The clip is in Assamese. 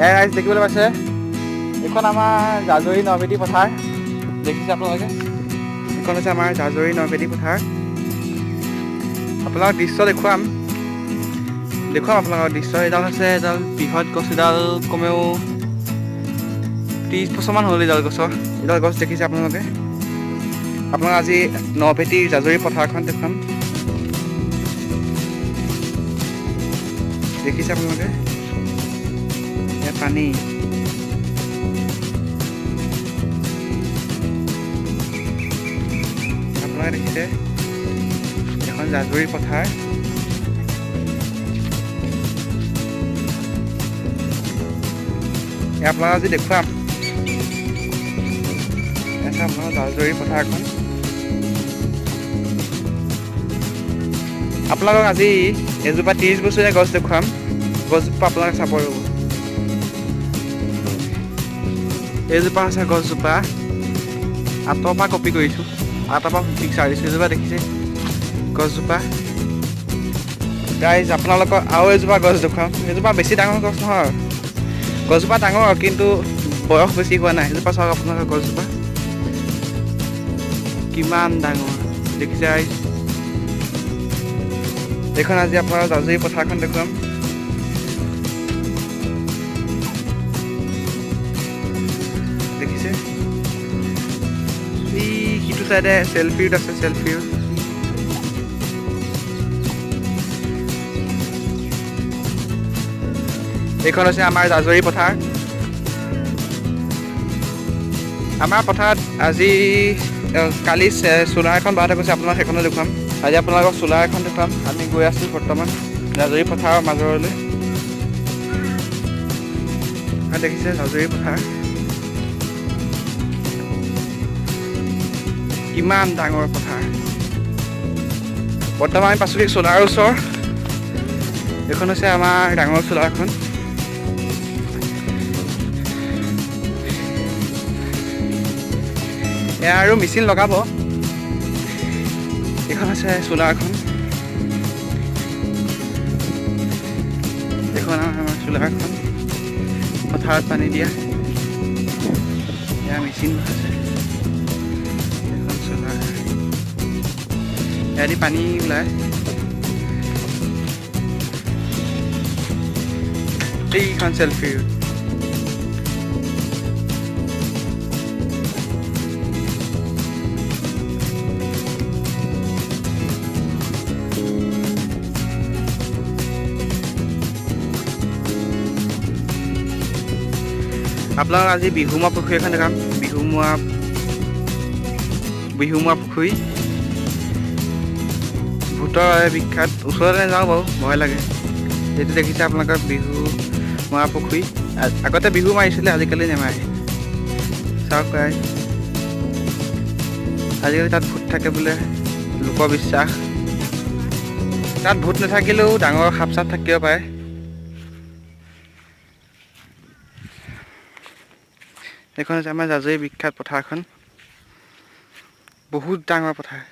এয়া ৰাইজ দেখিবলৈ পাইছে, এইখন আমাৰ জাজৰি নভেটি পথাৰ দেখিছে আপোনালোকে। এইখন হৈছে আমাৰ জাজৰি নভেটি পথাৰ। আপোনাক দৃশ্য দেখুৱাম আপোনালোকৰ দৃশ্য। এডাল হৈছে এডাল বৃহৎ গছ, এডাল কমেও 30 বছৰমান হ'ল এডাল গছৰ। এডাল গছ দেখিছে আপোনালোকে। আপোনাক আজি নভেটিৰ জাজৰি পথাৰখন দেখুৱাম। দেখিছে আপোনালোকে, ইয়াত পানী। আপোনালোকে দেখিছে এখন জাজৰি পথাৰ। আপোনাক আজি দেখুৱাম আপোনাৰ জাজৰি পথাৰখন। আপোনালোকক আজি এজোপা 30 বছৰীয়া গছ দেখুৱাম। গছজোপা আপোনালোকে চাব ৰ'ব। এইজোপা হৈছে গছজোপা, আঁতৰ পৰা কপি কৰিছোঁ, আঁতৰ পৰা পিকচাৰ দিছোঁ। এজোপা দেখিছে গছজোপা। গাইজ আপোনালোকক আৰু এজোপা গছ দেখুৱাম। এজোপা বেছি ডাঙৰ গছ নহয়, গছজোপা ডাঙৰ কিন্তু বয়স বেছি হোৱা নাই। এজোপা চাওক আপোনালোকৰ গছজোপা কিমান ডাঙৰ দেখিছে গাইজ। এইখন আজি আপোনাৰ জাজৰি পথাৰখন দেখুৱাম। দেখিছে এই সিটো চাইডে চেলফিউড আছে, চেলফিউড। এইখন হৈছে আমাৰ জাজৰি পথাৰ। আমাৰ পথাৰত আজি কালি চোলাৰ এখন বাৰতে গৈছে, আপোনাক সেইখনো দেখুৱাম। আজি আপোনালোকক চোলাৰ এখন দেখুৱাম। আমি গৈ আছোঁ বৰ্তমান জাজৰি পথাৰৰ মাজৰলৈ। দেখিছে জাজৰি পথাৰ কিমান ডাঙৰ পথাৰ। বৰ্তমান আমি পাচলি চোলাৰৰ ওচৰ। এইখন হৈছে আমাৰ ডাঙৰ চোলাৰখন। এয়া আৰু মেচিন লগাব। এইখন আছে চোলাৰখন। এইখন আমাৰ চোলাৰখন, পথাৰত পানী দিয়া। এয়া মেচিন আছে, এইখন চোলাৰ। ইয়াত পানী ওলায়। এইখন চেলফিউড। আপোনালোক আজি বিহুমুৱা পুখুৰী এখন দেখাম। বিহুমুৱা পুখুৰী ভূতৰ বাবে বিখ্যাত। ওচৰলৈ নাযাওঁ বাৰু, ভয় লাগে। এইটো দেখিছে আপোনালোকৰ বিহুমুৱা পুখুৰী। আগতে বিহু মাৰিছিলে, আজিকালি নেমাৰে। চাওক গাইজ, আজিকালি তাত ভূত থাকে বোলে, লোকবিশ্বাস। তাত ভূত নাথাকিলেও ডাঙৰ সাপ চাপ থাকিব পাৰে। এইখন হৈছে আমাৰ জাজৰি বিখ্যাত পথাৰখন, বহুত ডাঙৰ পথাৰ।